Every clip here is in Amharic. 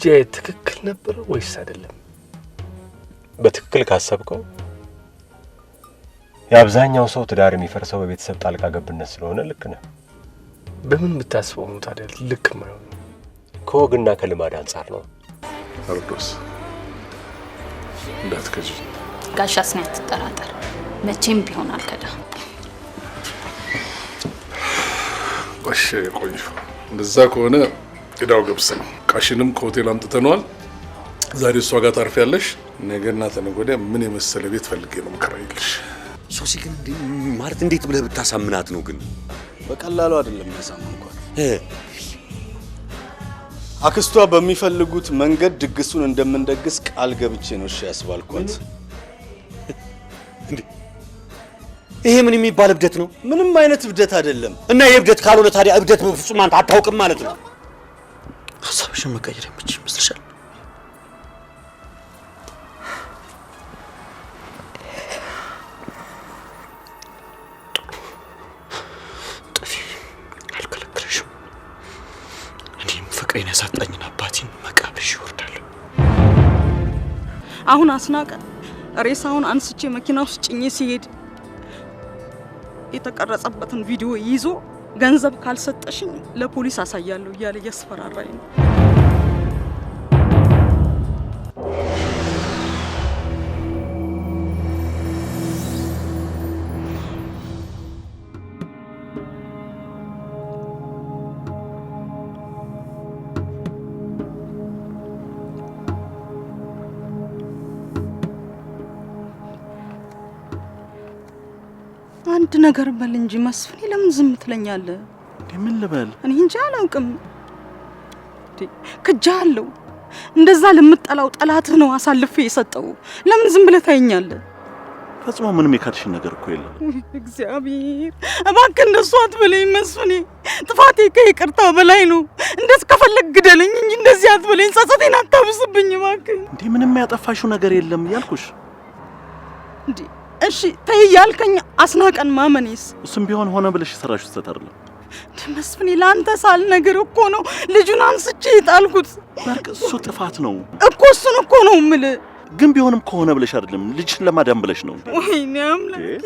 ጉዳይ ትክክል ነበር ወይስ አይደለም? በትክክል ካሰብከው የአብዛኛው ሰው ትዳር የሚፈርሰው በቤተሰብ ጣልቃ ገብነት ስለሆነ ልክ ነህ። በምን ብታስበው ነው ታዲያ ልክ ማለት ነው? ከወግና ከልማድ አንፃር ነው። አርዶስ እንዳትከጂ። ጋሻስ ነው አትጠራጠር። መቼም ቢሆን አልከዳ። እሺ ቆይ እንደዛ ከሆነ እዳው ገብስ ነው። ቃሽንም ከሆቴል አምጥተናል። ዛሬ እሷ ጋር ታርፊያለሽ። ነገና ተነገ ወዲያ ምን የመሰለ ቤት ፈልጌ ነው የምከራይልሽ። ሶሲ ግን ማለት እንዴት ብለህ ብታሳምናት ነው? ግን በቀላሉ አይደለም ያሳምንኳት። አክስቷ በሚፈልጉት መንገድ ድግሱን እንደምንደግስ ቃል ገብቼ ነው እሺ ያስባልኳት። ይሄ ምን የሚባል እብደት ነው? ምንም አይነት እብደት አይደለም። እና የእብደት ካልሆነ ታዲያ እብደት በፍጹም አንተ አታውቅም ማለት ነው። ሐሳብሽን መቀየር የምትችይ ይመስልሻል? ጥፊ አልከለክልሽም። እኔም ፍቅሬን ያሳጣኝን አባቴን መቃብርሽ ይወርዳል። አሁን አስናቀ ሬሳውን አንስቼ መኪና ውስጥ ጭኜ ሲሄድ የተቀረጸበትን ቪዲዮ ይዞ ገንዘብ ካልሰጠሽኝ ለፖሊስ አሳያለሁ እያለ እያስፈራራኝ ነው። አንድ ነገር በል እንጂ መስፍኔ፣ ለምን ዝም ትለኛለህ? ምን ልበል? እኔ እንጃ አላውቅም። ክጃለሁ። እንደዛ ለምጠላው ጠላትህ ነው አሳልፌ የሰጠው። ለምን ዝም ብለህ ታየኛለህ? ፈጽሞ ምንም የካድሽኝ ነገር እኮ የለም። እግዚአብሔር እባክህ እንደሱ አትበለኝ መስፍኔ። ጥፋቴ ከይቅርታ በላይ ነው። እንደዚህ ከፈለግ ግደለኝ እንጂ እንደዚህ አትበለኝ። ጸጸቴን አታብስብኝ እባክህ። እንዴ ምንም ያጠፋሽው ነገር የለም ያልኩሽ። እንዴ እሺ ተይ ያልከኝ አስናቀን ማመኔስ? እሱም ቢሆን ሆነ ብለሽ ሰራሽው ተተርለ መስፍኔ ለአንተ ሳል ነገር እኮ ነው ልጁን አንስቼ ጣልኩት። ባርክ እሱ ጥፋት ነው እኮ እሱን እኮ ነው የምልህ። ግን ቢሆንም ከሆነ ብለሽ አይደለም ልጅሽን ለማዳን ብለሽ ነው። ወይኔ አምላክ።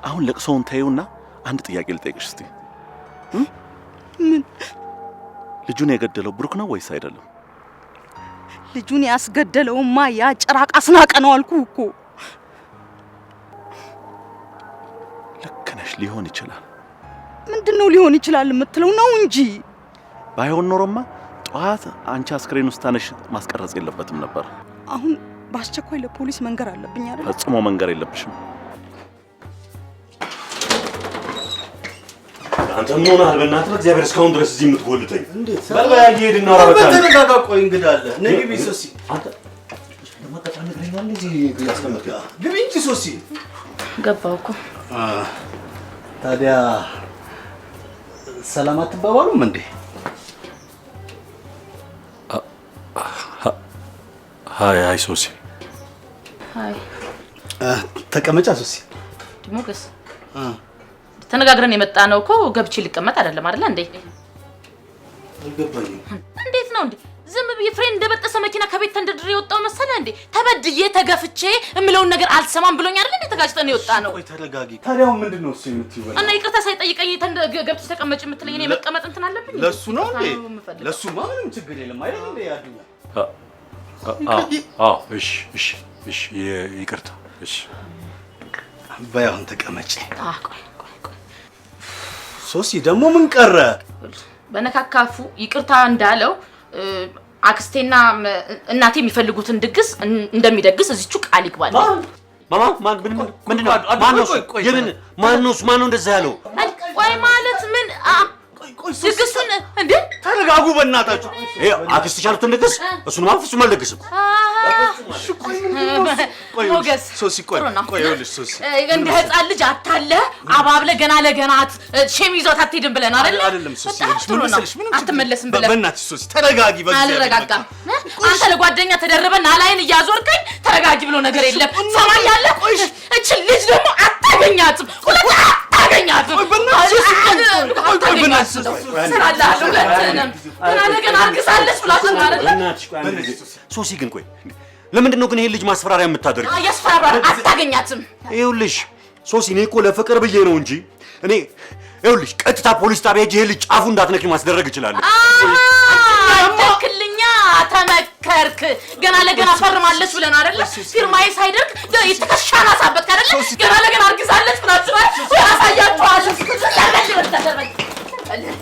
አሁን ለቅሶውን ታዩና አንድ ጥያቄ ልጠይቅሽ እስቲ። ምን? ልጁን የገደለው ብሩክ ነው ወይስ አይደለም? ልጁን ያስገደለውማ ያ ጭራቅ አስናቀ ነው አልኩህ እኮ። ልክ ነሽ፣ ሊሆን ይችላል። ምንድነው ሊሆን ይችላል የምትለው ነው እንጂ። ባይሆን ኖሮማ ጧት አንቺ አስክሬን ውስጥ ታነሽ ማስቀረጽ የለበትም ነበር። አሁን በአስቸኳይ ለፖሊስ መንገር አለብኝ አይደል? ፈጽሞ መንገር የለብሽም። አንተ ምን ሆነሃል? በእናትህ በእግዚአብሔር እስካሁን ድረስ እዚህ የምትጎልተኝ እንዴት? በልበያ ሄድና አረጋጋ። ተረጋጋ። ቆይ እንግዳ አለ። ነይ ግቢ ሶሲ። አንተ ለማጣጣ ነግረኛል እዚህ ያስቀመጥከ። ግቢ እንጂ ሶሲ። ገባው እኮ። ታዲያ ሰላም አትባባሉም እንዴ? ሃይ ሶሲ። ሃይ ተቀመጫ ሶሲ። ሞገስ ተነጋግረን የመጣ ነው እኮ ገብቼ ልቀመጥ አይደለም አይደል እንዴ? አልገባኝም። እንዴት ነው እንዴ? ዝም ብዬ ፍሬን እንደበጠሰ መኪና ከቤት ተንደድሬ የወጣው መሰለ እንዴ? ተበድዬ ተገፍቼ እምለውን ነገር አልሰማም ብሎኝ አይደል እንዴ? ተጋጭተን የወጣ ነው። ቆይ ተረጋጊ። ታዲያው ምንድነው እሱ የምትይው? እና ይቅርታ ሳይጠይቀኝ ገብቼ ተቀመጭ የምትለኝ እኔ መቀመጥ እንትን አለብኝ? ለሱ ነው እንዴ? ለሱማ ምንም ችግር የለም አይደል እንዴ? ያዱኛ እሺ ይቅርታ። እሺ ባይሆን ተቀመጪ። ቆይ ሶሲ ደግሞ ምን ቀረ? በነካካፉ ይቅርታ እንዳለው አክስቴና እናቴ የሚፈልጉትን ድግስ እንደሚደግስ እዚቹ ቃል ይግባል። ማማ ምንድነው? ማነው እንደዛ ያለው? ቆይ ማለት ምን ድግሱን እንዴ? ተረጋጉ በእናታችሁ። አክስትሽ ያሉትን ድግስ እሱን ፍጹም አልደግስም። ሞገስ ሶሲ ቆይ ይኸውልሽ ሶሲ እንደ ህፃን ልጅ አታለ አባብለ ገና ለገናት ሼም ይዞት አትሄድም ብለን አይደለም ሶሲ ምን መሰለሽ ምንም አትመለስም ብለን በእናትሽ ሶሲ ተረጋጊ። አልረጋጋም። አንተ ለጓደኛ ተደረበና ላይን እያዞርከኝ ተረጋጊ ብሎ ነገር የለም። ሰማያለህ? እቺ ልጅ ደግሞ አታገኛትም። አታገኛትም። ስራላችሁ ሁለትንም ገና ለገና አርግዛለች ብላችሁ አይደል? ሶሲ ግን ቆይ ለምንድን ነው ግን ይሄን ልጅ ማስፈራሪያ የምታደርጊው? ያስፈራራ አታገኛትም። ይኸውልሽ ሶሲ እኔ እኮ ለፍቅር ብዬ ነው እንጂ እኔ ይኸውልሽ ቀጥታ ፖሊስ ጣቢያ ሄጄ ይሄን ልጅ ጫፉ እንዳትነኪ ማስደረግ እችላለሁ። ተክልኛ ተመከርክ። ገና ለገና ፈርማለች ብለን አይደል? ፊርማዬ ሳይደርግ የተከሻና ሳበት አይደል? ገና ለገና አርግዛለች ብላችሁ ያሳያችኋለሁ።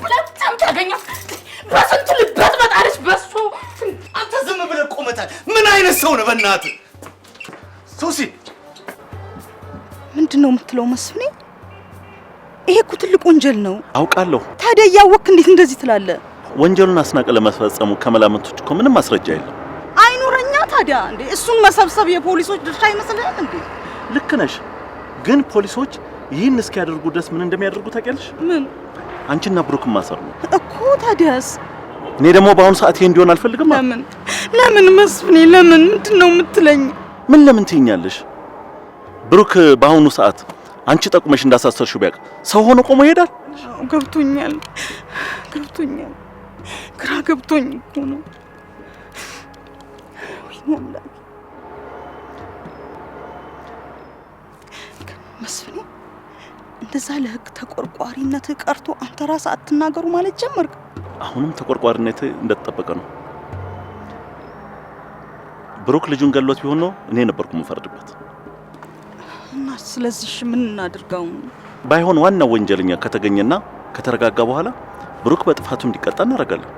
ሁለቱም ታገኛ በስንት ልበት መጣለች በሱ። አንተ ዝም ብለህ ቆመታል። ምን አይነት ሰው ነው በእናትህ? ሶሲ ምንድነው የምትለው መስፍኔ? ይሄ እኮ ትልቅ ወንጀል ነው። አውቃለሁ። ታዲያ እያወቅክ እንዴት እንደዚህ ትላለህ? ወንጀሉን አስናቀ ለማስፈጸሙ ከመላምቶች እኮ ምንም ማስረጃ የለም። አይኖረኛ ታዲያ እንዴ እሱን መሰብሰብ የፖሊሶች ድርሻ አይመስልህም እንዴ? ልክ ነሽ። ግን ፖሊሶች ይህን እስኪያደርጉ ድረስ ምን እንደሚያደርጉ ታውቂያለሽ? ምን? አንቺና ብሩክን ማሰር ነው እኮ። ታዲያስ? እኔ ደግሞ በአሁኑ ሰዓት ይሄ እንዲሆን አልፈልግም። ለምን መስፍኔ ለምን? ምንድነው የምትለኝ? ምን ለምን ትይኛለሽ? ብሩክ በአሁኑ ሰዓት አንቺ ጠቁመሽ እንዳሳሰርሽው ቢያቅ ሰው ሆኖ ቆሞ ይሄዳል? ገብቶኛል። ግራ ገብቶኝ እኮ ነው። መስፍኔ እንደዛ ለህግ ተቆርቋሪነት ቀርቶ አንተ ራስህ አትናገሩ ማለት ጀመርክ? አሁንም ተቆርቋሪነት እንደተጠበቀ ነው። ብሩክ ልጁን ገሎት ቢሆን ነው እኔ ነበርኩ የምፈርድበት። እና ስለዚህ ምን እናድርጋው? ባይሆን ዋናው ወንጀለኛ ከተገኘና ከተረጋጋ በኋላ ብሩክ በጥፋቱ እንዲቀጣ እናደርጋለን።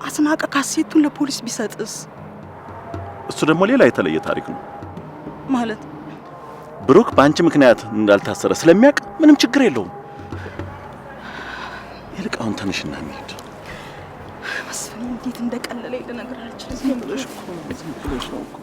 አስናቀ ካሴቱን ለፖሊስ ቢሰጥስ? እሱ ደግሞ ሌላ የተለየ ታሪክ ነው። ማለት ብሩክ በአንቺ ምክንያት እንዳልታሰረ ስለሚያውቅ ምንም ችግር የለውም። ይልቅ አሁን ተነሽና እንሂድ። መስፍን እንዴት እንደቀለለ ልነግርህ አልችልም። ዝም ብለሽ ነው እኮ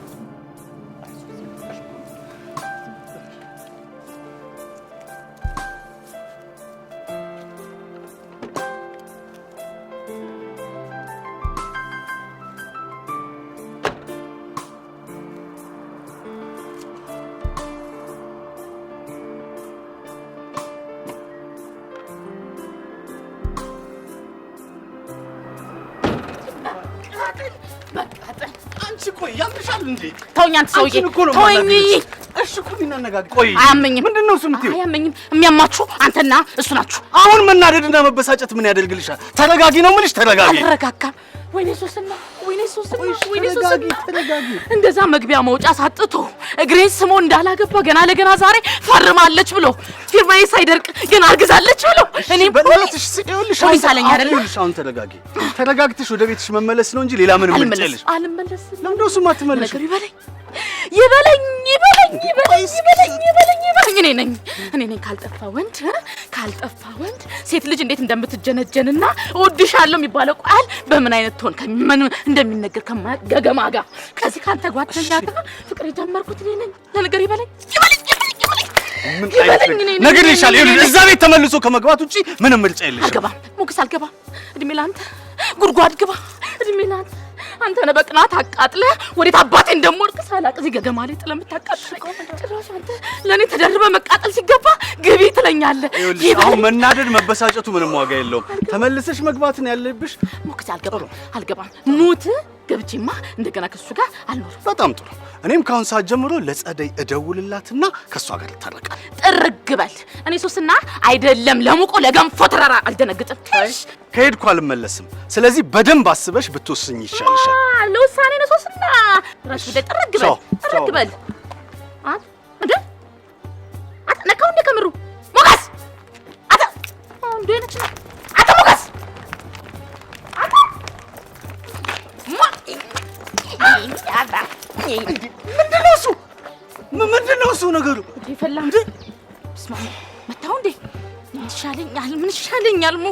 ቆይ ያምሻል እንዴ? ተውኝ አንተ ሰውዬ ተውኝ። እሺ እኮ ቢናነጋግ ቆይ አያመኝም። ምንድነው እሱ የምትይው? አያመኝም። የሚያማችሁ አንተና እሱ ናችሁ። አሁን መናደድና መበሳጨት ምን ያደርግልሻል? ተረጋጊ ነው የምልሽ። ተረጋጊ። አልረጋጋም። ወይኔ ሶስና ተረጋጊ። እንደዛ መግቢያ መውጫ ሳጥቶ እግሬን ስሞ እንዳላገባ ገና ለገና ዛሬ ፈርማለች ብሎ ፊርማዬ ሳይደርቅ ገና አርግዛለች ብሎ እኔ በእናትሽ ሲልሽ ፖሊስ አለኝ አይደል? አሁን ተረጋጊ። ተረጋግተሽ ወደ ቤትሽ መመለስ ነው እንጂ ሌላ ምንም ምርጫለሽ? አልመለስም። ለምንድነው እሱማ አትመለሽ? ይበለኝ እኔ ነኝ ካልጠፋ ወንድ ሴት ልጅ እንዴት እንደምትጀነጀንና እወድሻለሁ የሚባለው ቃል በምን አይነት ቶን ከምን እንደሚነገር ከማገገማ ጋር ከዚህ ካንተ ጓደኛ ጋር ፍቅር የጀመርኩት እኔ ነኝ። ለነገር ይበለኝ ነገር ይሻል። እዛ ቤት ተመልሶ ከመግባት ውጪ ምንም ምርጫ የለሽም። አልገባም ሞክስ አልገባም። እድሜ ላንተ ጉድጓድ ግባ። እድሜ ላንተ አንተ ነህ በቅናት አቃጥለህ ወዴት አባቴ እንደምወድቅ ሳላቅ እዚህ ገገማ ላይ ጥለህ የምታቃጥለኝ። ጭራሽ አንተ ለእኔ ተደርበህ መቃጠል ሲገባ ግቢ ትለኛለህ። አሁን መናደድ መበሳጨቱ ምንም ዋጋ የለውም። ተመልሰሽ መግባትን ያለብሽ። ሞክስ አልገባም። ሙት ገብቼማ እንደገና ከሱ ጋር አልኖርም። በጣም ጥሩ። እኔም ካሁን ሰዓት ጀምሮ ለጸደይ እደውልላትና ከሷ ጋር ልታረቃል። ጥርግ በል። እኔ ሶስና አይደለም ለሙቆ ለገንፎ ተራራ አልደነግጥም። ከሄድኩ አልመለስም። ስለዚህ በደንብ አስበሽ ብትወስኝ ይሻልሻል። ለውሳኔ ነው ሶስና። ራስ ወደ ጥርግ በል። እንዴ ነካው እንደ ከምሩ ሞገስ እንዴ ነች ሞገስ ምንድነው እሱ ነገሩ? ይፈላ እንዴ ስማ መታው እንዴ ምን ይሻለኛል? እኔ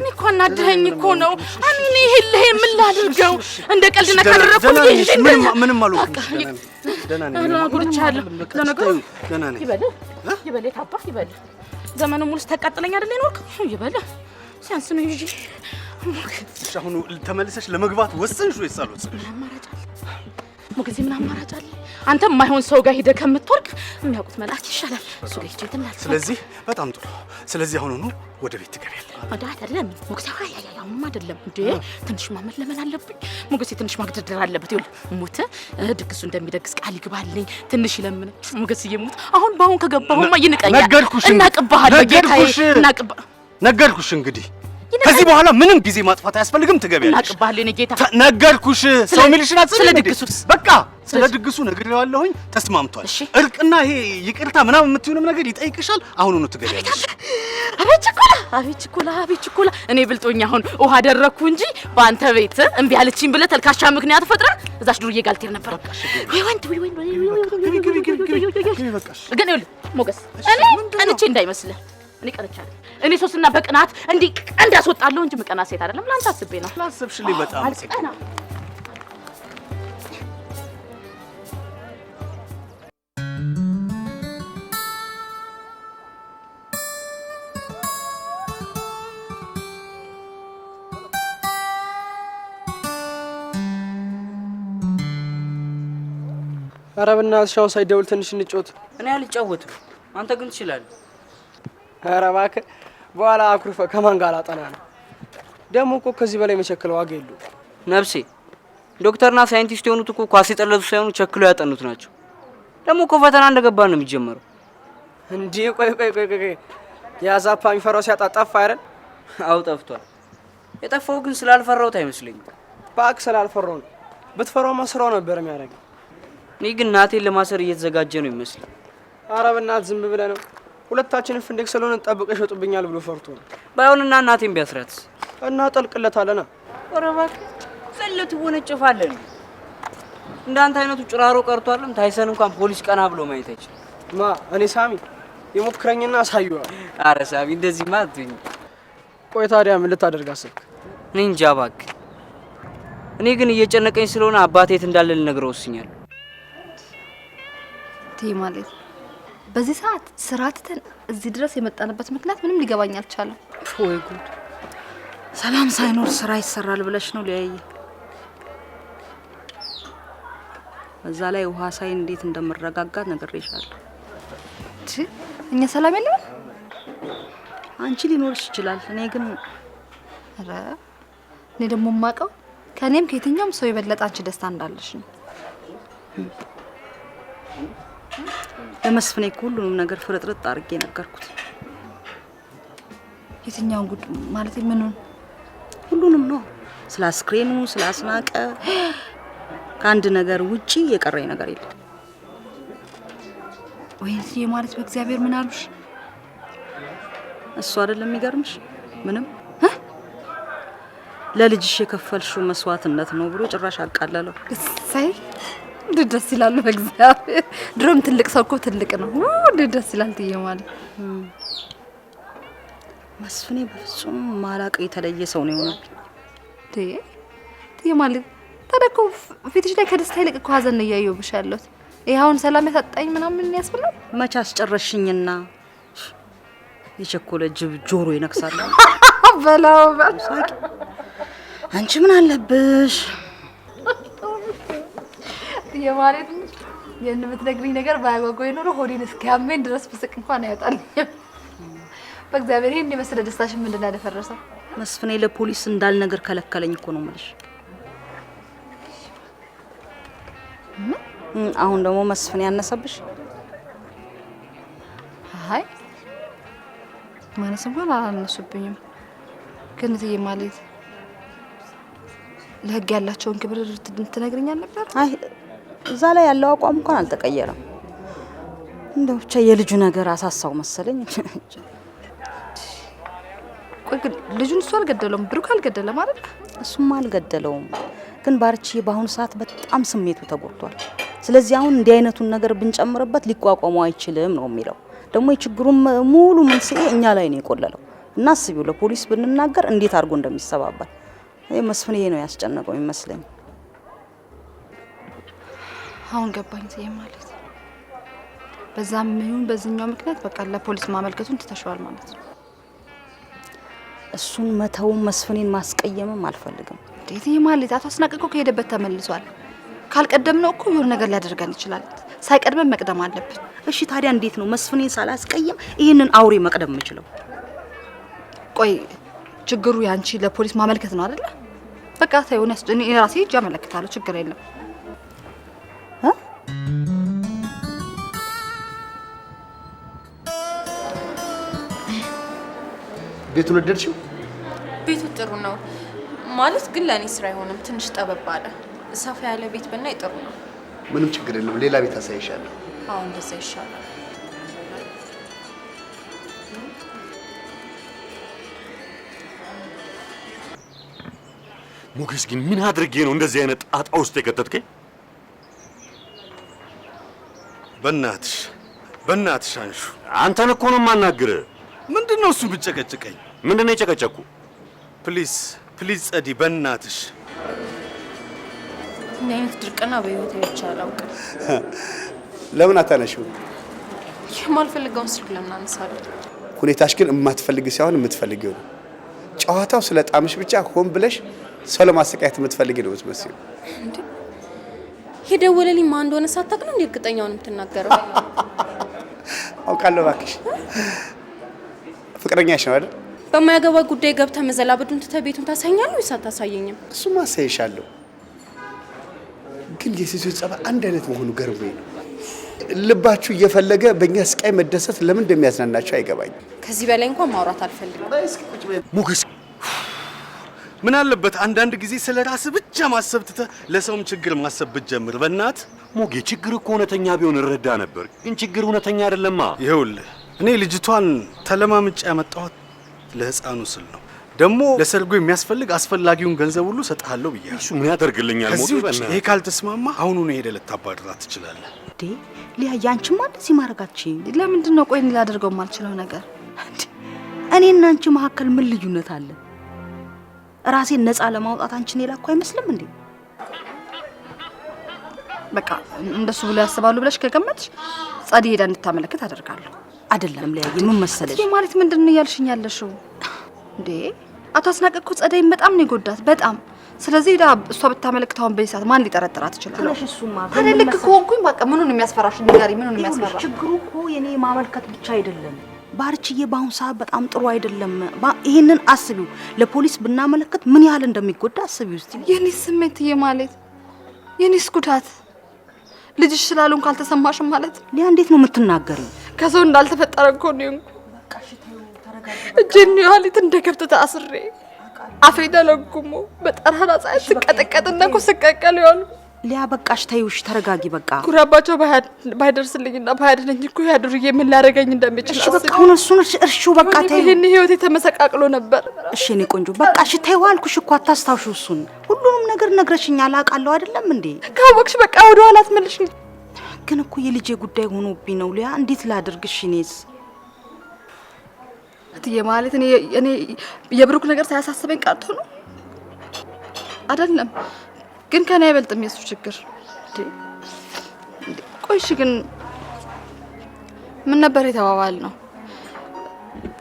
እኮ አናደኸኝ እኮ ነው። እኔ ይሄ ምን ላድርገው? እንደ ቀልድ ካደረኩት ምንም አልሆንኩም። ደህና ነኝ። ጉድቻለሁ። ለነገሩ ደህና ነኝ። ይበል ታባህ ይበል። ዘመኑ ሙሉ ተቃጥለኝ አይደል የኖርከው? ይበል ሲያንስ ነው እንጂ። እሺ አሁን ተመልሰሽ ለመግባት ወሰንሽ ወይስ አልወሰንሽ? አማራጭ ሞገሴ ምን አማራጭ አለ? አንተ የማይሆን ሰው ጋር ሄደህ ከምትወርቅ የሚያውቁት መልአክ ይሻላል። እሱ ጋር ሂጅ እንትን አልኩ። ስለዚህ በጣም ጥሩ። ስለዚህ አሁኑኑ ወደ ቤት ትገቢያለሽ። አይደለም ሞገሴ፣ አሁንም አይደለም እንዴ። ትንሽ ማመድ ለምን አለብኝ? ሞገሴ ትንሽ ማግደርደር አለበት። ይኸውልህ ሙት ድግሱ እንደሚደግስ ቃል ይግባልኝ። ትንሽ ይለምን ሞገሴ ይሙት። አሁን ከገባሁማ ይንቀኛል። ነገርኩሽ፣ እናቅብሃለሁ ጌታዬ፣ ነገርኩሽ እንግዲህ ከዚህ በኋላ ምንም ጊዜ ማጥፋት አያስፈልግም። ትገቢያለሽ። እናቅብሃለሁ እኔ ጌታ። ነገርኩሽ። ሰው የሚልሽን አትሰሚ። ስለ ድግሱ በቃ ስለ ድግሱ ነግሬዋለሁኝ። ተስማምቷል። እርቅና ይሄ ይቅርታ ምናምን የምትሆንም ነገር ይጠይቅሻል። አሁኑኑ ትገቢያለሽ። አቤት ችኮላ። እኔ ብልጦኛ አሁን ውሃ አደረኩ እንጂ በአንተ ቤት እምቢ አለችኝ ብለህ ተልካሻ ምክንያት ፈጥረህ እዛሽ ዱርዬ ጋር ልትሄድ ነበር። ወይ ወንድ ግን ይኸውልህ ሞገስ፣ እኔ ቀንቼ እንዳይመስልህ። እኔ ቀንቻለሁ። እኔ ሶስና በቅናት እንዲህ ቀንድ ያስወጣለሁ እንጂ መቀና ሴት አይደለም። ላንተ አስቤ ነው። ላሰብሽልኝ በጣም አልቀና። ኧረ በእናትሽ አሁን ሳይደውል ትንሽ እንጫወት። እኔ አልጫወትም፣ አንተ ግን ትችላለህ። ኧረ እባክህ በኋላ አኩርፈህ ከማን ጋር አጠና ነው? ደግሞ እኮ ከዚህ በላይ መቸክለው ዋጋ የለውም። ነፍሴ ዶክተርና ሳይንቲስት የሆኑት እኮ ኳስ የጠለዙ ሳይሆኑ ቸክለው ያጠኑት ናቸው። ደግሞ እኮ ፈተና እንደገባን ነው የሚጀመረው። እንዴ ቆይ ያዛፓ የሚፈራው ሲያጣ ጠፋ አይደል? አው ጠፍቷል። የጠፋው ግን ስላልፈራሁት አይመስለኝም። እባክህ ስላልፈራው ነው። ብትፈራውማ ስራው ነበር የሚያደርገው። እኔ ግን እናቴን ለማሰር እየተዘጋጀ ነው ይመስል። ኧረ በእናትህ ዝም ብለህ ነው። ሁለታችንን ፍንደቅ ስለሆነ ጠብቀሽ ይወጡብኛል ብሎ ፈርቶ ነው። ባይሆንና እናቴን ቢያስራትስ? እና ጠልቅለታለና። ኧረ እባክህ ዘለት ወነጭፋለን። እንዳንተ አይነቱ ጭራሮ ቀርቷልም። ታይሰን እንኳን ፖሊስ ቀና ብሎ ማየት አይችልም። ማ እኔ ሳሚ የሞክረኝና አሳየዋል። ኧረ ሳሚ እንደዚህማ አትሁኝ። ቆይ ታዲያ ምን ልታደርግ አሰብክ? እኔ እንጃ እባክህ። እኔ ግን እየጨነቀኝ ስለሆነ አባቴ የት እንዳለ ልነግረው ወስኛለሁ። ማለት በዚህ ሰዓት ስራ ትተን እዚህ ድረስ የመጣንበት ምክንያት ምንም ሊገባኝ አልቻለም። ወይ ጉድ! ሰላም ሳይኖር ስራ ይሰራል ብለሽ ነው ሊያይ። በዛ ላይ ውሃ ሳይ እንዴት እንደምረጋጋ ነግሬሻለሁ። እኛ ሰላም የለም። አንቺ ሊኖርሽ ይችላል፣ እኔ ግን ኧረ እኔ ደግሞ የማውቀው ከኔም ከየትኛውም ሰው የበለጠ አንቺ ደስታ እንዳለሽ ነው። ለመስፍኔ ሁሉንም ነገር ፍርጥርጥ አድርጌ ነገርኩት። የትኛውን ጉድ ማለት ምኑን? ሁሉንም ነው። ስለ አስክሬኑ፣ ስለ አስናቀ ከአንድ ነገር ውጪ የቀረኝ ነገር የለም። ወይስ ማለት በእግዚአብሔር ምን አሉሽ? እሱ አይደለም የሚገርምሽ? ምንም ለልጅሽ የከፈልሽው መስዋዕትነት ነው ብሎ ጭራሽ አቃለለው። ሳይ ደስ ይላል። በእግዚአብሔር ድሮም ትልቅ ሰው እኮ ትልቅ ነው። ደስ ይላል ትዬ ማለት መስፍኔ በፍጹም ማላቀ የተለየ ሰው ነው የሆነው። ትዬ ማለት ተደኮ ፊትሽ ላይ ከደስታ ይልቅ እኮ ሀዘን ነው እያየሁብሽ ያለሁት። ይሄውን ሰላም ያሳጣኝ ምናምን ያስብላል። መች አስጨረሽኝና የቸኮለ ጅብ ጆሮ ይነክሳል። በላው ሳቂ። አንቺ ምን አለብሽ? የማለት የምትነግሪኝ ነገር ባያጓጓኝ ኖሮ ሆዴን እስኪያመኝ ድረስ ብስቅ እንኳን አይወጣልኝም። በእግዚአብሔር ይሄን የመሰለ ደስታሽ ምንድን ነው ያደፈረሰው? መስፍኔ ለፖሊስ እንዳልነገር ከለከለኝ እኮ ነው የምልሽ። አሁን ደግሞ መስፍኔ ያነሰብሽ? አይ ማነስ እንኳን አላነሱብኝም። ግን እትዬ ማለት ለህግ ያላቸውን ክብር ትነግሪኛል ነበር? አይ እዛ ላይ ያለው አቋም እንኳን አልተቀየረም። እንደው ብቻ የልጁ ነገር አሳሳው መሰለኝ። ቆይ ግን ልጁን እሱ አልገደለውም? ብሩክ አልገደለም አይደል? እሱም አልገደለውም። ግን ባርቺ በአሁኑ ሰዓት በጣም ስሜቱ ተጎድቷል። ስለዚህ አሁን እንዲህ አይነቱን ነገር ብንጨምርበት ሊቋቋመው አይችልም ነው የሚለው። ደግሞ የችግሩን ሙሉ መንስኤ እኛ ላይ ነው የቆለለው። እና አስቢው ለፖሊስ ብንናገር እንዴት አድርጎ እንደሚሰባባል። ይሄ መስፍኔ ነው ያስጨነቀው ይመስለኝ። አሁን ገባኝ ትዬ ማለት በዛም ይሁን በዚህኛው ምክንያት በቃ ለፖሊስ ማመልከቱን ትተሽዋል ማለት ነው። እሱን መተው መስፍኔን ማስቀየምም አልፈልግም። እንዴት ይሄ ማለት አቶ አስናቀቆ ከሄደበት ተመልሷል። ካልቀደምነው እኮ የሆነ ነገር ሊያደርገን ይችላል። ሳይቀድመን መቅደም አለብን። እሺ ታዲያ እንዴት ነው መስፍኔን ሳላስቀየም ይሄንን አውሬ መቅደም የምችለው? ቆይ ችግሩ ያንቺ ለፖሊስ ማመልከት ነው አይደለ? በቃ ታዩን እኔ ራሴ ሂጅ አመለክታለሁ። ችግር የለም። ቤቱን ወደድሽው? ቤቱ ጥሩ ነው ማለት ግን ለኔ ስራ አይሆንም። ትንሽ ጠበብ አለ። ሰፋ ያለ ቤት ብናይ ጥሩ ነው። ምንም ችግር የለም። ሌላ ቤት አሳይሻለሁ። አዎ እንደዛ ይሻላል። ሞገስ ግን ምን አድርጌ ነው እንደዚህ አይነት ጣጣ ውስጥ የከተትከኝ? በእናትሽ አንሹ፣ አንተን እኮ ነው የማናግርህ። ምንድነው እሱ ብጨቀጭቀኝ? ምንድነው የጨቀጨኩ? ፕሊዝ ጸዲ፣ በእናትሽ። ምን አይነት ድርቅና በህይወት አይቻላውቅ። ለምን አታነሺው? የማልፈልገውን ስልክ ለምን አነሳለሁ? ሁኔታሽ ግን የማትፈልጊ ሳይሆን የምትፈልጊው ነው። ጨዋታው ስለ ጣምሽ ብቻ ሆን ብለሽ ሰው ለማሰቃየት የምትፈልጊ ነው የምትመስለው። የደወለልኝ ማን እንደሆነ ሳታውቅ ነው እርግጠኛውን የምትናገረው? አውቃለሁ እባክሽ። ፍቅረኛሽ ነው አይደል? በማያገባ ጉዳይ ገብተህ መዘላበዱን ትተህ ቤቱን ታሳኛለህ ወይስ አታሳየኝም? እሱማ አሳይሻለሁ። ግን የሴቶች ጸባይ አንድ አይነት መሆኑ ገርሞኝ ነው። ልባችሁ እየፈለገ በእኛ ስቃይ መደሰት ለምን እንደሚያዝናናችሁ አይገባኝም። ከዚህ በላይ እንኳን ማውራት አልፈልግም። ሞገስ ምን አለበት አንዳንድ ጊዜ ስለ ራስህ ብቻ ማሰብ ትተህ ለሰውም ችግር ማሰብ ብትጀምር? በእናት ሞጌ፣ ችግር እኮ እውነተኛ ቢሆን እረዳ ነበር፣ ግን ችግር እውነተኛ አይደለማ። ይኸውልህ እኔ ልጅቷን ተለማምጬ ያመጣኋት ለህፃኑ ስል ነው። ደግሞ ለሰርጉ የሚያስፈልግ አስፈላጊውን ገንዘብ ሁሉ ሰጣለሁ ብያለሁ። እሱ ምን ያደርግልኛል? ከዚህ ውጭ ይሄ ካልተስማማ አሁኑኑ ሄደህ ልታባድራት ትችላለህ። ሊያ ያንቺማ እንደዚህ ማድረጋችን ለምንድን ነው? ቆይ እኔ ላደርገው የማልችለው ነገር እኔና አንቺ መካከል ምን ልዩነት አለ? ራሴን ነፃ ለማውጣት አንቺን የላኩ አይመስልም እንዴ? በቃ እንደሱ ብሎ ያስባሉ ብለሽ ከገመትሽ ጻዲ ሄዳ እንድታመለክት አደርጋለሁ። አይደለም ሊያ፣ ምን መሰለሽ ማለት ምንድን ነው እያልሽኝ ያለሽው እንዴ? አቶ አስናቀ እኮ ጸዳይን በጣም ነው የጎዳት፣ በጣም። ስለዚህ ሄዳ እሷ ብታመለክታውን በዚህ ሰዓት ማን ሊጠረጥራት ይችላል? ስለሽ እሱማ ታዲያ ልክ ከሆንኩኝ በቃ ምኑን የሚያስፈራሽ ንገሪ። ምኑን የሚያስፈራ? ችግሩ እኮ የኔ ማመልከት ብቻ አይደለም ባርችዬ፣ በአሁኑ ሰዓት በጣም ጥሩ አይደለም። ይሄንን አስቢው። ለፖሊስ ብናመለክት ምን ያህል እንደሚጎዳ አስቢው እስቲ። የኔ ስሜት ማለት የኔስ ጉዳት ልጅሽ ስላሉን ካልተሰማሽም ማለት ሊያ፣ እንዴት ነው የምትናገሪው? ከሰው እንዳልተፈጠረ እኮ ነው። እጄን ያህሊት እንደ ከብት ታስሬ አፌ ተለጉሞ በጠራራ ፀሐይ ስቀጠቀጥና እኮ ስቀቀል ይዋሉ። ሊያ በቃሽ፣ ተይውሽ፣ ተረጋጊ። በቃ ኩራባቸው ባይደርስልኝና ባያድነኝ እኮ ያድርዬ ምን ላደርገኝ እንደሚችል እሺ፣ በቃ አሁን እሱን እርሹ፣ በቃ ተይው። ይሄን ህይወቴ ተመሰቃቅሎ ነበር። እሺ እኔ ቆንጆ፣ በቃ እሺ ተይው አልኩሽ እኮ አታስታውሺው። እሱን ሁሉንም ነገር ነግረሽኛል፣ አውቃለሁ አይደለም እንዴ? ካወቅሽ በቃ ወደ ኋላ አትመልሽኝ። ግን እኮ የልጄ ጉዳይ ሆኖብኝ ነው ሊያ፣ እንዴት ላድርግሽ? እኔስ እትዬ ማለት እኔ የብሩክ ነገር ሳያሳስበኝ ቀርቶ ነው አይደለም። ግን ከኔ አይበልጥም የሱ ችግር። ቆይሽ ግን ምን ነበር የተባባል ነው?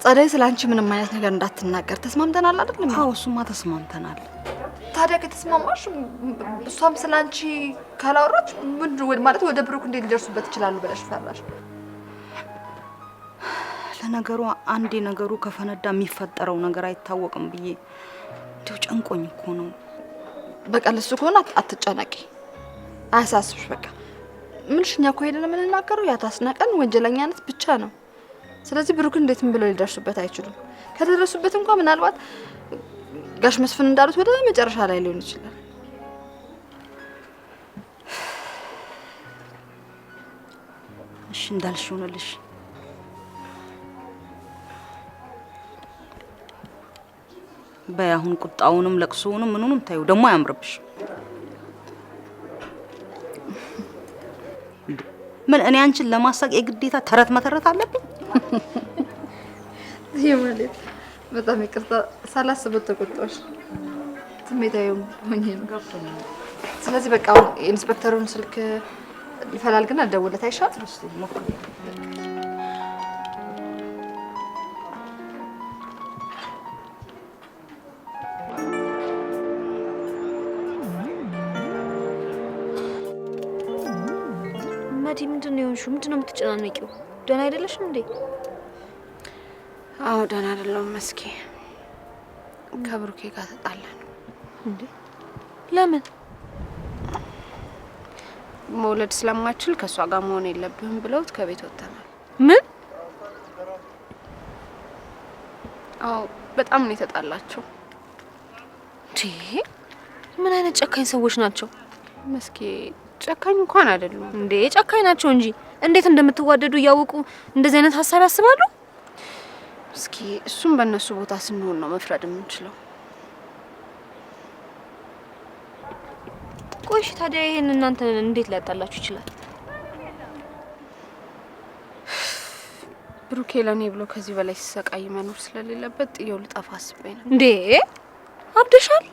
ጸደይ ስላንቺ ምንም አይነት ነገር እንዳትናገር ተስማምተናል አይደል? አዎ እሱማ ተስማምተናል። ታዲያ ከተስማማሽ እሷም ስላንቺ ካላወራች ምን ማለት ወደ ብሩክ እንዴት ሊደርሱበት ይችላሉ ብለሽ ፈራሽ? ለነገሩ አንዴ ነገሩ ከፈነዳ የሚፈጠረው ነገር አይታወቅም ብዬ እንደው ጨንቆኝ እኮ ነው። በቃ ለሱ ከሆነ አትጨነቂ፣ አያሳስብሽ። በቃ ምንሽኛ እኮ ሄደን የምንናገረው ያታስናቀን ወንጀለኛነት ብቻ ነው። ስለዚህ ብሩክ እንዴት ምን ብለው ሊደርሱበት አይችሉም። ከደረሱበት እንኳን ምናልባት ጋሽ መስፍን እንዳሉት ወደ መጨረሻ ላይ ሊሆን ይችላል። እሺ እንዳልሽ ሆነልሽ። በያሁን ቁጣውንም ለቅሶውንም ምኑንም ታዩ ደግሞ አያምርብሽ። ምን እኔ አንቺን ለማሳቅ የግዴታ ተረት መተረት አለብኝ? ይሄ በጣም ይቅርታ ሳላስበው ተቆጣሽ። ስሜታዊ ሆኜ ነው። ስለዚህ በቃ ኢንስፔክተሩን ስልክ ይፈላልግና ደውለት አይሻል? መዲ ምንድን ነው የሆንሽው? ምንድን ነው የምትጨናነቂው? ደህና አይደለሽም እንዴ? አዎ ደህና አይደለሁም መስኪ። ከብሩኬ ጋር ተጣላን። እንዴ ለምን? መውለድ ስለማችል ከሷ ጋር መሆን የለብህም ብለውት ከቤት ወጥተናል። ምን? አዎ በጣም ነው የተጣላቸው። ምን አይነት ጨካኝ ሰዎች ናቸው? መስኪ ጨካኝ እንኳን አይደሉም እንዴ፣ ጨካኝ ናቸው እንጂ እንዴት እንደምትዋደዱ እያወቁ እንደዚህ አይነት ሀሳብ ያስባሉ? እስኪ እሱም በእነሱ ቦታ ስንሆን ነው መፍረድ የምንችለው። ቆይሽ ታዲያ ይሄን እናንተ እንዴት ሊያጣላችሁ ይችላል? ብሩኬ ለኔ ብሎ ከዚህ በላይ ሲሰቃይ መኖር ስለሌለበት ጥዬው ልጠፋ አስቤ ነው። እንዴ አብደሻል?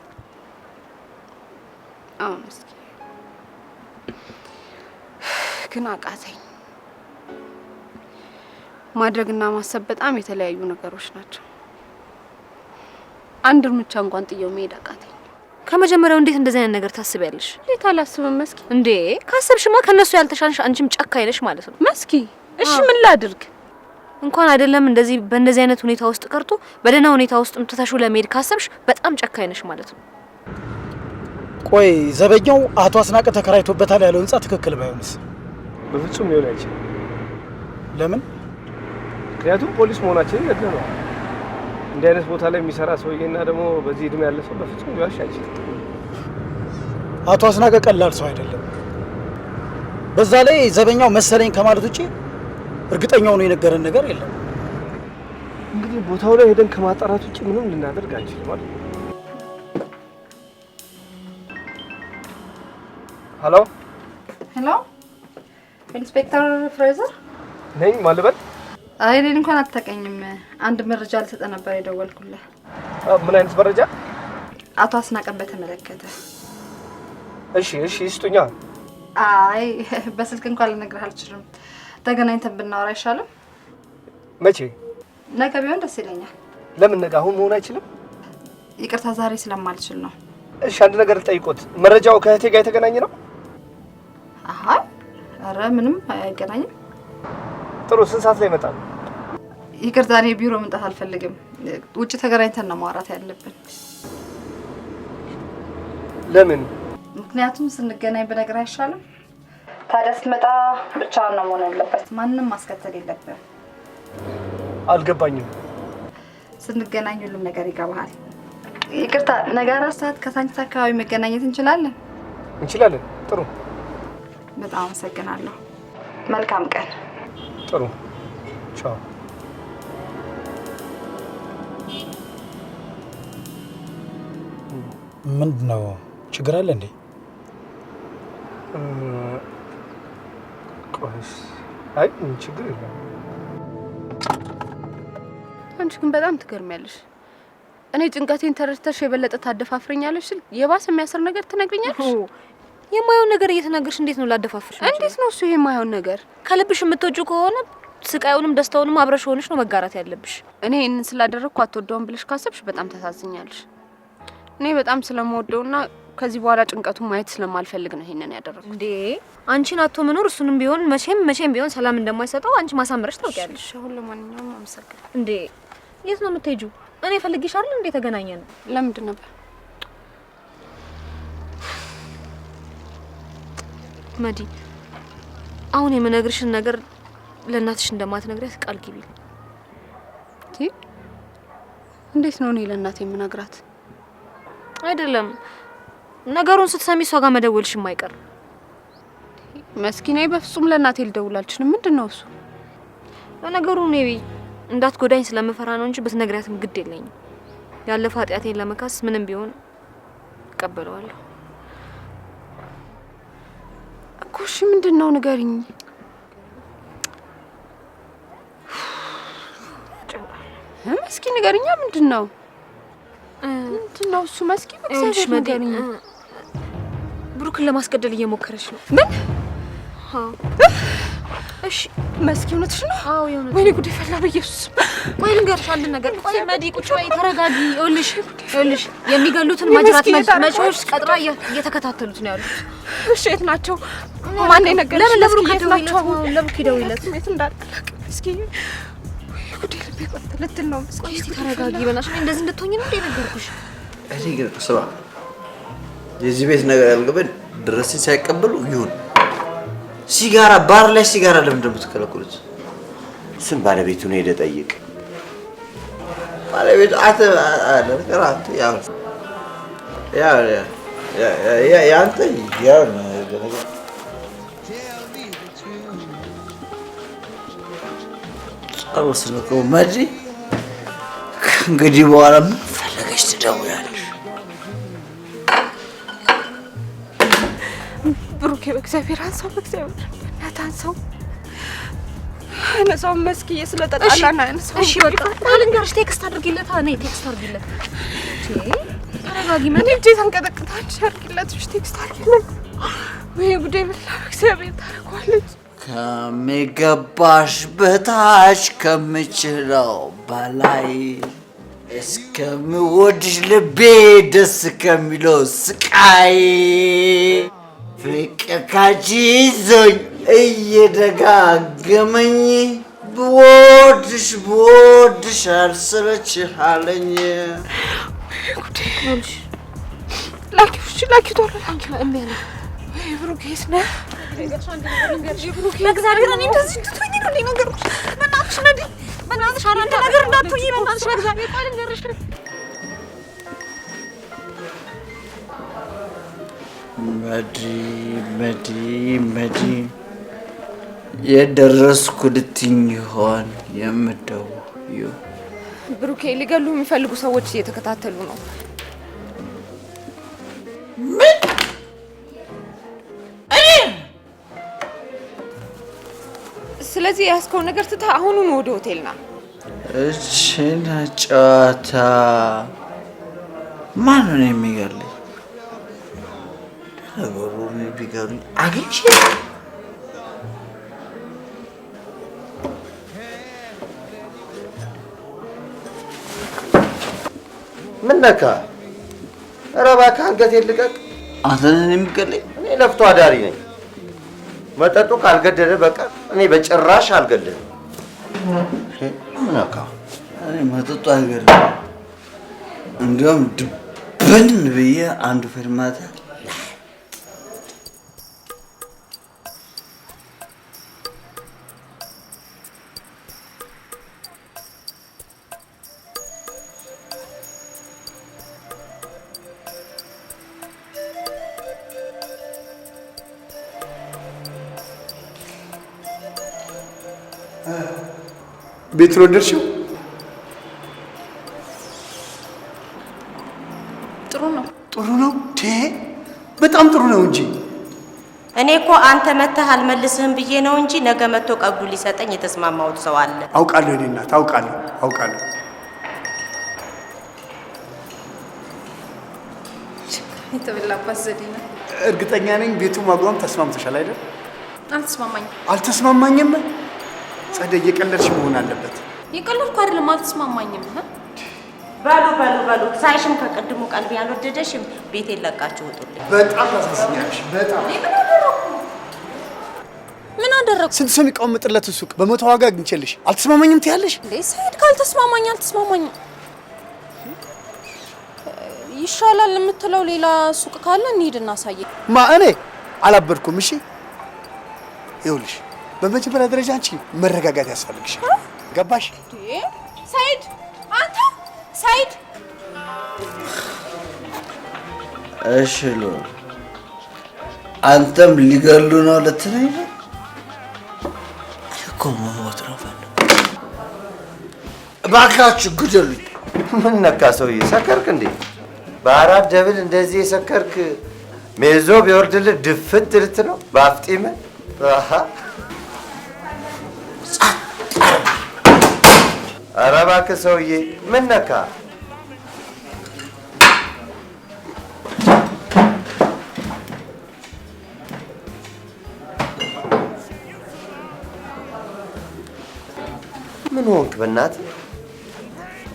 አዎ መስኪ ግን አቃተኝ። ማድረግና ማሰብ በጣም የተለያዩ ነገሮች ናቸው። አንድ እርምጃ እንኳን ጥዬው መሄድ አቃተኝ። ከመጀመሪያው እንዴት እንደዚህ አይነት ነገር ታስቢያለሽ? እንዴት አላስብም መስኪ? እንዴ ካሰብሽማ ከነሱ ያልተሻንሽ አንቺም ጨካኝ ነሽ ማለት ነው መስኪ። እሺ ምን ላድርግ? እንኳን አይደለም እንደዚህ በእንደዚህ አይነት ሁኔታ ውስጥ ቀርቶ በደህና ሁኔታ ውስጥም ትተሹ ለመሄድ ካሰብሽ በጣም ጨካኝ ነሽ ማለት ነው። ቆይ ዘበኛው አቶ አስናቀ ተከራይቶበታል ያለው ህንጻ ትክክል ባይሆንስ? በፍጹም ሊሆን አይችልም። ለምን? ምክንያቱም ፖሊስ መሆናችንን ነግረናል። እንዲህ አይነት ቦታ ላይ የሚሰራ ሰውዬና ደግሞ በዚህ እድሜ ያለ ሰው በፍጹም ሊዋሽ አይችልም። አቶ አስናቀ ቀላል ሰው አይደለም። በዛ ላይ ዘበኛው መሰለኝ ከማለት ውጪ እርግጠኛው ነው የነገረን ነገር የለም። እንግዲህ ቦታው ላይ ሄደን ከማጣራት ውጪ ምንም ልናደርግ አንችልም ማለት ነው። ሄሎ ሄሎ፣ ኢንስፔክተር ፍሬዘር ነኝ። ማልበል? አይ እኔን እንኳን አታውቀኝም። አንድ መረጃ ልሰጥ ነበር የደወልኩልህ። ምን አይነት መረጃ? አቶ አስናቀን በተመለከተ። እሺ ይስጡኛ። አይ በስልክ እንኳን ልነግርህ አልችልም። ተገናኝተን ብናወራ አይሻልም? መቼ? ነገ ቢሆን ደስ ይለኛል። ለምን ነገ? አሁን መሆን አይችልም? ይቅርታ ዛሬ ስለማልችል ነው። እሺ አንድ ነገር ልጠይቆት። መረጃው ከእህቴ ጋር የተገናኘ ነው? አይ ኧረ ምንም አይገናኝም። ጥሩ። ስንት ሰዓት ላይ ይመጣል? ይቅርታ እኔ ቢሮ መምጣት አልፈልግም። ውጭ ተገናኝተን ነው ማውራት ያለብን። ለምን? ምክንያቱም ስንገናኝ ብነግርህ አይሻልም? ታዲያ ስትመጣ ብቻህን ነው መሆን ያለበት። ማንንም ማስከተል የለብህም። አልገባኝም። ስንገናኝ ሁሉም ነገር ይገባሃል። ይቅርታ ነገ 4 ሰዓት ከሳንቺስ አካባቢ መገናኘት እንችላለን? እንችላለን። ጥሩ። በጣም አመሰግናለሁ። መልካም ቀን። ጥሩ። ቻው። ምንድነው? ችግር አለ እንዴ? ቆይስ። አይ ችግር የለም። አንቺ ግን በጣም ትገርሚያለሽ። እኔ ጭንቀቴን ተረድተሽ የበለጠ ታደፋፍረኛለሽ ስል የባሰ የሚያስር ነገር ትነግሪኛለሽ። የማይሆን ነገር እየተናገርሽ እንዴት ነው ላደፋፍርሽ? እንዴት ነው እሱ የማይሆን ነገር? ከልብሽ የምትወጂው ከሆነ ስቃዩንም ደስታውንም አብረሽ ሆነሽ ነው መጋራት ያለብሽ። እኔ ይሄንን ስላደረግኩ አትወደውም ብለሽ ካሰብሽ በጣም ታሳዝኛለሽ። እኔ በጣም ስለምወደውና ከዚህ በኋላ ጭንቀቱን ማየት ስለማልፈልግ ነው ይሄንን ያደረኩት። እንዴ አንቺን አቶ መኖር እሱንም ቢሆን መቼም ቢሆን ሰላም እንደማይሰጠው አንቺ ማሳመረሽ ታውቂያለሽ። አሁን ለማንኛውም አመሰግናለሁ። እንዴ የት ነው የምትሄጂው? እኔ ፈልጊሽ አይደል እንዴ ተገናኘ ነው? ለምንድን ነበር? መዲ አሁን የምነግርሽን ነገር ለእናትሽ እንደማትነግሪያት ቃል ግቢ። እንዴት ነው እኔ ለእናቴ የምነግራት? አይደለም ነገሩን ስትሰሚ እሷ ጋር መደወልሽ የማይቀር መስኪናዬ። በፍጹም ለእናቴ ልደውል አልችልም። ምንድን ነው እሱ? ለነገሩ እኔ እንዳትጎዳኝ ስለምፈራ ነው እንጂ ብትነግሪያትም ግድ የለኝም። ያለፈ ኃጢአቴን ለመካስ ምንም ቢሆን እቀበለዋለሁ እኮ። እሺ ምንድን ነው ንገሪኝ። መስኪ ንገሪኛ። ምንድን ነው እሱ? መስኪ በእግዚአብሔር ንገሪኝ። ብሩክን ለማስገደል እየሞከረች ነው። ምን? እሺ መስኪ እውነትሽ ነው? አዎ የሆነ ወይኔ ጉዴ ፈላ በኢየሱስ። ቆይ ልንገርሽ አንድ ነገር። ቆይ መዲ ቁጭ በይ ተረጋጊ። ይኸውልሽ የሚገሉትን ማጅራት መጪዎች ቀጥራ እየተከታተሉት ነው ያሉት። እሺ የት ናቸው? ማን ነገርሽ? ለምን ለብሩክ ደውይለት ቤት እንዳልክ እስኪ ጉዴ ልቤ ቆጥለትን ነው። ቆይ እስቲ ተረጋጊ በእናትሽ። እንደዚህ እንድትሆኝ ነው እንደነገርኩሽ። እኔ ግን ስማ የዚህ ቤት ነገር ያልገበን ድረስ ሳይቀበሉ ይሁን። ሲጋራ ባር ላይ ሲጋራ ለምን እንደምትከለክሉት? እሱን ባለቤቱን ሄደ ጠይቅ። ባለቤቱ አንተ ጸሎስነው መዲ ከእንግዲህ በኋላ ምን ፈለገሽ ትደውያለሽ? ብሩኬ በእግዚአብሔር አንሳው፣ በእግዚአብሔር በእናትህ አንሳው። አነሳው መስኪዬ ስለተጣላና አነሳው። እሺ በቃ ልንገርሽ፣ ቴክስት አድርጊለት። እኔ ቴክስት አድርጊለት። ተረጋጊ። ምን እጄ ተንቀጠቅጣች። አድርጊለት። እሺ ቴክስት አድርጊለት። ወይ ጉዴ ብላ በእግዚአብሔር ታረጋለች። ከሚገባሽ በታች ከምችለው በላይ እስከምወድሽ ልቤ ደስ ከሚለው ስቃይ ፍቅር ካንቺ ይዞኝ እየደጋገመኝ ብወድሽ አልሰለችህ አለኝ። ላኪው ቶሎ ላኪው። እምቢ አለ። ብሩክ የት ነህ? በእግዚአብሔር እኔ እንደዚህ እንድትሆኝ ነው ነገርኩሽ። በእናትሽ ነዲ፣ በእናትሽ አንድ ነገር እንዳትሆኝ በእናትሽ በእግዚአብሔር ቃል ልንገርሽ። መዲ የደረስኩ ልትኝ ይሆን የምደውይው? ብሩኬ ሊገሉ የሚፈልጉ ሰዎች እየተከታተሉ ነው። ስለዚህ ያስከው ነገር ትተህ አሁኑን ወደ ሆቴል ና። እቺን ጨዋታ ማን ነው የሚገለኝ? ነገሩ ቢገሉኝ አግኝቼ ምን ነካ? ኧረ እባክህ አንገቴን ልቀቅ። አንተ ነህ የሚገለኝ? እኔ ለፍቶ አዳሪ ነኝ። መጠጡ ካልገደለ በቀር እኔ በጭራሽ አልገድልም። ምን ነካ? እኔ መጠጡ አይገድልም። እንዲያውም ድብን ብዬ አንዱ ፌርማታ ቤቱን ወደድሽው? ጥሩ ነው። ጥሩ ነው። በጣም ጥሩ ነው እንጂ እኔ እኮ አንተ መተህ አልመልስህም ብዬ ነው እንጂ ነገ መጥቶ ቀብዱ ሊሰጠኝ የተስማማሁት ሰው አለ። አውቃለሁ። እኔ እናት አውቃለሁ። የተበላባት ዘዴ ነው። እርግጠኛ ነኝ ቤቱ ማጓም ተስማምተሻል አይደል? አልተስማማኝም። አልተስማማኝም? ጸደይ እየቀለድሽ መሆን አለበት። የቀለድኩ አይደለም፣ አልተስማማኝም። በሉ ሳይሽም ከቅድሙ ቀልብ ያልወደደሽም ቤቴን ለቃችሁ ውጡልኝ። በጣም ታሳዝኛለሽ። በጣም ምን አደረኩ? ስንት ሰው የሚቀመጥለትን ሱቅ በመቶ ዋጋ አግኝቼልሽ አልተስማማኝም ትያለሽ እንዴ? ሰይድ አልተስማማኝም። ይሻላል የምትለው ሌላ ሱቅ ካለ እንሂድ እናሳየኝ። እኔ አላበድኩም። እሺ ይኸውልሽ፣ በመጀመሪያ ደረጃ አንቺ መረጋጋት ያስፈልግሻል። ገባሽ? ሰይድ ሰይድ እሺ አንተም ሊገሉ ነው ልትለኝ ነው? እኮ መሞት ነው ፈልግ። እባካችሁ ግደሉኝ። ምን ነካ ሰውዬ? ሰከርክ እንዴ? በአራት ደብል እንደዚህ የሰከርክ ሜዞ ቢወርድልህ ድፍት ልት ነው በአፍጢም። ኧረ እባክህ ሰውዬ ምን ነካ? ምን ሆንክ በእናትህ?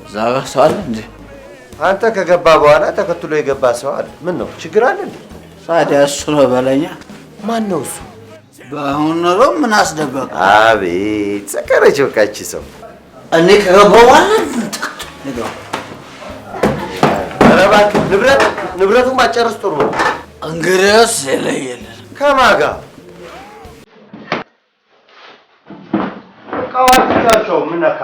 እዛ ጋር ሰው አለ እንዴ? አንተ ከገባ በኋላ ተከትሎ የገባ ሰው አለ። ምን ነው ችግር አለ እንዴ? ታዲያ እሱ ነው በለኛ። ማን ነው እሱ? በአሁን ኖሮ ምን አስደበቀ? አቤት ሰከረች በቃች ሰው። እኔ ከገባ በኋላ ንገው። ኧረ እባክህ ንብረቱን ባጨርስ ጥሩ ነው። እንግዲያውስ የለየለን። ከማን ጋር እቃዋቸው ምን ነካ?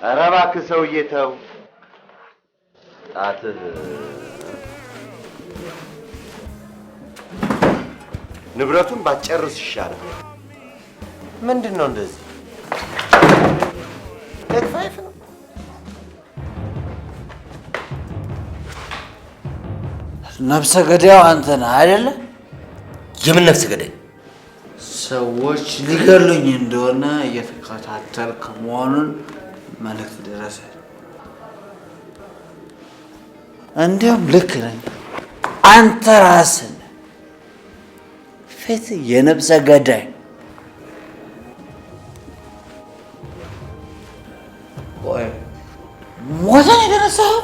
ኧረ እባክህ ሰውዬ ተው። ጣትህ ንብረቱን ባጨርስ ይሻላል። ምንድን ነው እንደዚህ? ቴክፋይፍ ነው። ነፍሰ ገዳዩ አንተ ነህ አይደለ? የምን ነፍሰ ገዳይ? ሰዎች ሊገሉኝ እንደሆነ እየተከታተልክ መሆኑን መልእክት ደረሰ። እንዲያውም ልክ ነኝ። አንተ ራስህ ፊት የነፍሰ ገዳይ ወይ ሞተን የተነሳኸው